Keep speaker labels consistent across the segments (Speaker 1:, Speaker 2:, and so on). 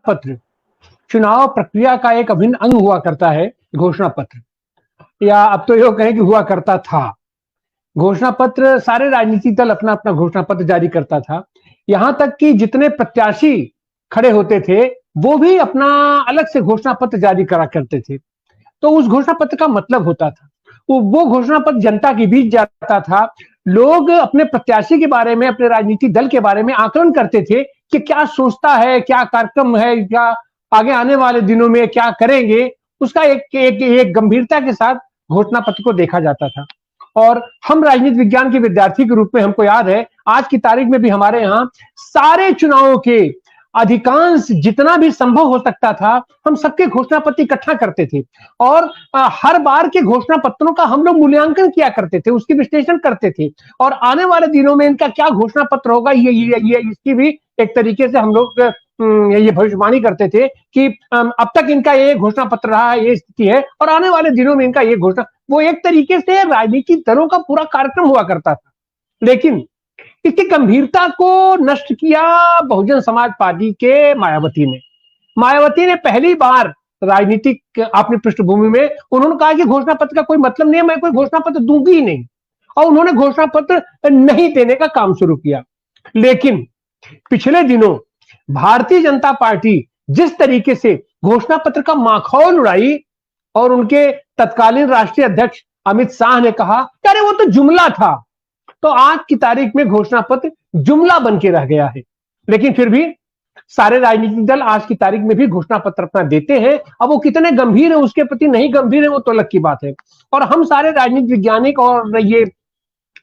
Speaker 1: पत्र चुनाव प्रक्रिया का एक अभिन्न अंग हुआ करता है। घोषणा पत्र, या अब तो यो कहें कि हुआ करता था। घोषणा पत्र, सारे राजनीतिक दल अपना अपना घोषणा पत्र जारी करता था। यहां तक कि जितने प्रत्याशी खड़े होते थे वो भी अपना अलग से घोषणा पत्र जारी करा करते थे। तो उस घोषणा पत्र का मतलब होता था, वो घोषणा पत्र जनता के बीच जाता था। लोग अपने प्रत्याशी के बारे में, अपने राजनीतिक दल के बारे में आकलन करते थे कि क्या सोचता है, क्या कार्यक्रम है, क्या आगे आने वाले दिनों में क्या करेंगे। उसका एक गंभीरता के साथ घोषणा पत्र को देखा जाता था। और हम राजनीति विज्ञान के विद्यार्थी के रूप में हमको याद है, आज की तारीख में भी हमारे यहाँ सारे चुनावों के अधिकांश जितना भी संभव हो सकता था हम सबके घोषणा पत्र इकट्ठा करते थे। और हर बार के घोषणा पत्रों का हम लोग मूल्यांकन किया करते थे, उसकी विश्लेषण करते थे। और आने वाले दिनों में इनका क्या घोषणा पत्र होगा, ये इसकी भी एक तरीके से हम लोग ये भविष्यवाणी करते थे कि अब तक इनका ये घोषणा पत्र रहा है, ये स्थिति है, और आने वाले दिनों में इनका ये घोषणा। वो एक तरीके से राजनीतिक दलों का पूरा कार्यक्रम हुआ करता था। लेकिन इसकी गंभीरता को नष्ट किया बहुजन समाज पार्टी के मायावती ने पहली बार राजनीतिक अपनी पृष्ठभूमि में उन्होंने कहा कि घोषणा पत्र का कोई मतलब नहीं है, मैं कोई घोषणा पत्र दूंगी ही नहीं। और उन्होंने घोषणा पत्र नहीं देने का काम शुरू किया। लेकिन पिछले दिनों भारतीय जनता पार्टी जिस तरीके से घोषणा पत्र का माखौल उड़ाई, और उनके तत्कालीन राष्ट्रीय अध्यक्ष अमित शाह ने कहा अरे वो तो जुमला था, तो आज की तारीख में घोषणा पत्र जुमला बन के रह गया है। लेकिन फिर भी सारे राजनीतिक दल आज की तारीख में भी घोषणा पत्र अपना देते हैं। अब वो कितने गंभीर है उसके प्रति नहीं गंभीर है वो तो अलग की बात है। और हम सारे राजनीतिक वैज्ञानिक और ये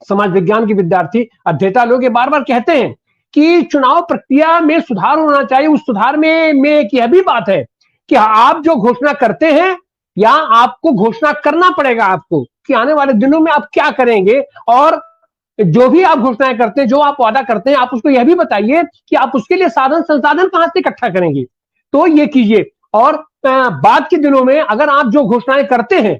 Speaker 1: समाज विज्ञान के विद्यार्थी अध्येता लोग ये बार बार कहते हैं कि चुनाव प्रक्रिया में सुधार होना चाहिए। उस सुधार में एक यह भी बात है कि आप जो घोषणा करते हैं या आपको घोषणा करना पड़ेगा आपको कि आने वाले दिनों में आप क्या करेंगे। और जो भी आप घोषणाएं करते हैं, जो आप वादा करते हैं, आप उसको यह भी बताइए कि आप उसके लिए साधन संसाधन कहां से इकट्ठा करेंगे। तो ये कीजिए। और बाद के दिनों में अगर आप जो घोषणाएं करते हैं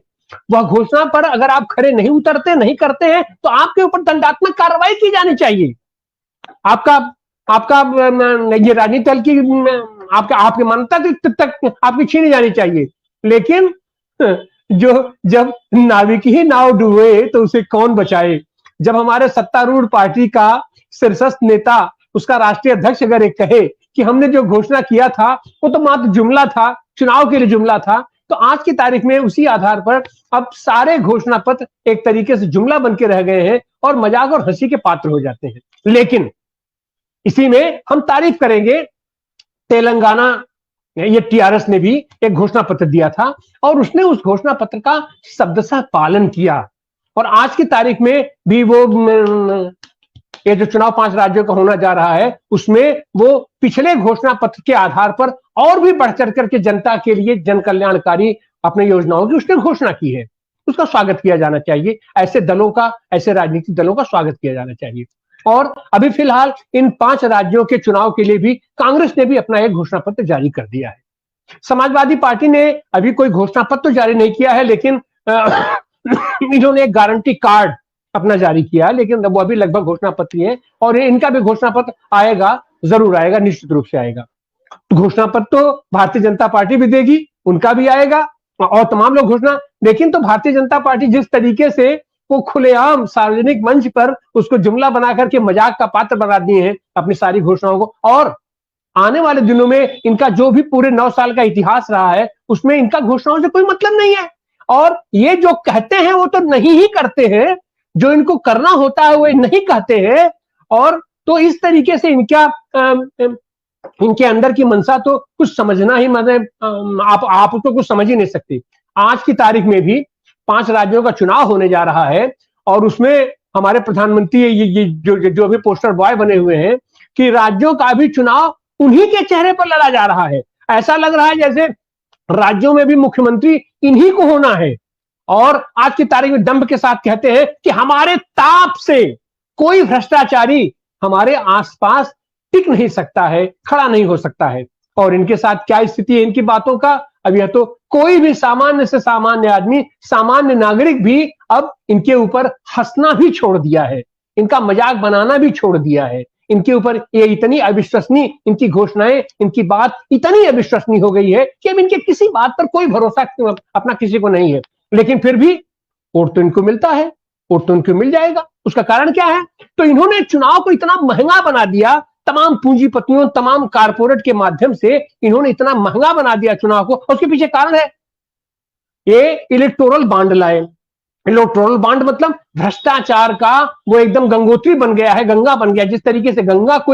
Speaker 1: वह घोषणा पर अगर आप खड़े नहीं उतरते, नहीं करते हैं, तो आपके ऊपर दंडात्मक कार्रवाई की जानी चाहिए। आपका ये राजनीतिक दल की आपकी मान्यता तक आपकी छीनी जानी चाहिए। लेकिन जब नाविक ही नाव डूबे तो उसे कौन बचाए। जब हमारे सत्तारूढ़ पार्टी का शीर्षस्थ नेता, उसका राष्ट्रीय अध्यक्ष अगर एक कहे कि हमने जो घोषणा किया था वो तो मात्र जुमला था, चुनाव के लिए जुमला था, तो आज की तारीख में उसी आधार पर अब सारे घोषणा पत्र एक तरीके से जुमला बन के रह गए हैं और मजाक और हंसी के पात्र हो जाते हैं। लेकिन इसी में हम तारीफ करेंगे, तेलंगाना ये टीआरएस ने भी एक घोषणा पत्र दिया था और उसने उस घोषणा पत्र का शब्दशः पालन किया। और आज की तारीख में भी वो ये जो चुनाव 5 राज्यों का होना जा रहा है उसमें वो पिछले घोषणा पत्र के आधार पर और भी बढ़ चढ़ करके जनता के लिए जन कल्याणकारी अपने योजनाओं की उसने घोषणा की है। उसका स्वागत किया जाना चाहिए। ऐसे दलों का, ऐसे राजनीतिक दलों का स्वागत किया जाना चाहिए। और अभी फिलहाल इन 5 राज्यों के चुनाव के लिए भी कांग्रेस ने भी अपना एक घोषणा पत्र जारी कर दिया है। समाजवादी पार्टी ने अभी कोई घोषणा पत्र जारी नहीं किया है, लेकिन इन्होंने एक गारंटी कार्ड अपना जारी किया है, लेकिन वो अभी लगभग घोषणा पत्र है और इनका भी घोषणा पत्र आएगा, जरूर आएगा, निश्चित रूप से आएगा। घोषणा पत्र तो भारतीय जनता पार्टी भी देगी, उनका भी आएगा और तमाम लोग घोषणा। लेकिन तो भारतीय जनता पार्टी जिस तरीके से वो खुलेआम सार्वजनिक मंच पर उसको जुमला बना करके मजाक का पात्र बना दिए हैं अपनी सारी घोषणाओं को, और आने वाले दिनों में इनका जो भी पूरे 9 साल का इतिहास रहा है उसमें इनका घोषणाओं से कोई मतलब नहीं है। और ये जो कहते हैं वो तो नहीं ही करते हैं, जो इनको करना होता है वो नहीं कहते हैं। और तो इस तरीके से इनके अंदर की मंशा तो कुछ समझना ही, मतलब आप उसको कुछ समझ ही नहीं सकते। आज की तारीख में भी 5 राज्यों का चुनाव होने जा रहा है और उसमें हमारे प्रधानमंत्री ये जो भी पोस्टर बॉय बने हुए हैं कि राज्यों का भी चुनाव उन्हीं के चेहरे पर लड़ा जा रहा है। ऐसा लग रहा है जैसे राज्यों में भी मुख्यमंत्री इन्हीं को होना है। और आज की तारीख में दंभ के साथ कहते हैं कि हमारे ताप से कोई भ्रष्टाचारी हमारे आसपास टिक नहीं सकता है, खड़ा नहीं हो सकता है। और इनके साथ क्या स्थिति है इनकी बातों का, अब यह तो कोई भी सामान्य से सामान्य आदमी, सामान्य नागरिक भी अब इनके ऊपर हंसना भी छोड़ दिया है, इनका मजाक बनाना भी छोड़ दिया है। इनके ऊपर ये इतनी अविश्वसनीय, इनकी घोषणाएं, इनकी बात इतनी अविश्वसनीय हो गई है कि अब इनके किसी बात पर कोई भरोसा अपना किसी को नहीं है। लेकिन फिर भी वोट तो इनको मिलता है, वोट तो इनको मिल जाएगा। उसका कारण क्या है? तो इन्होंने चुनाव को इतना महंगा बना दिया, तमाम पूंजीपतियों, तमाम कारपोरेट के माध्यम से इन्होंने इतना महंगा बना दिया चुनाव को। उसके पीछे कारण है, ये इलेक्टोरल बांड लाए। इलेक्टोरल बांड मतलब भ्रष्टाचार का वो एकदम गंगोत्री बन गया है, गंगा बन गया। जिस तरीके से गंगा को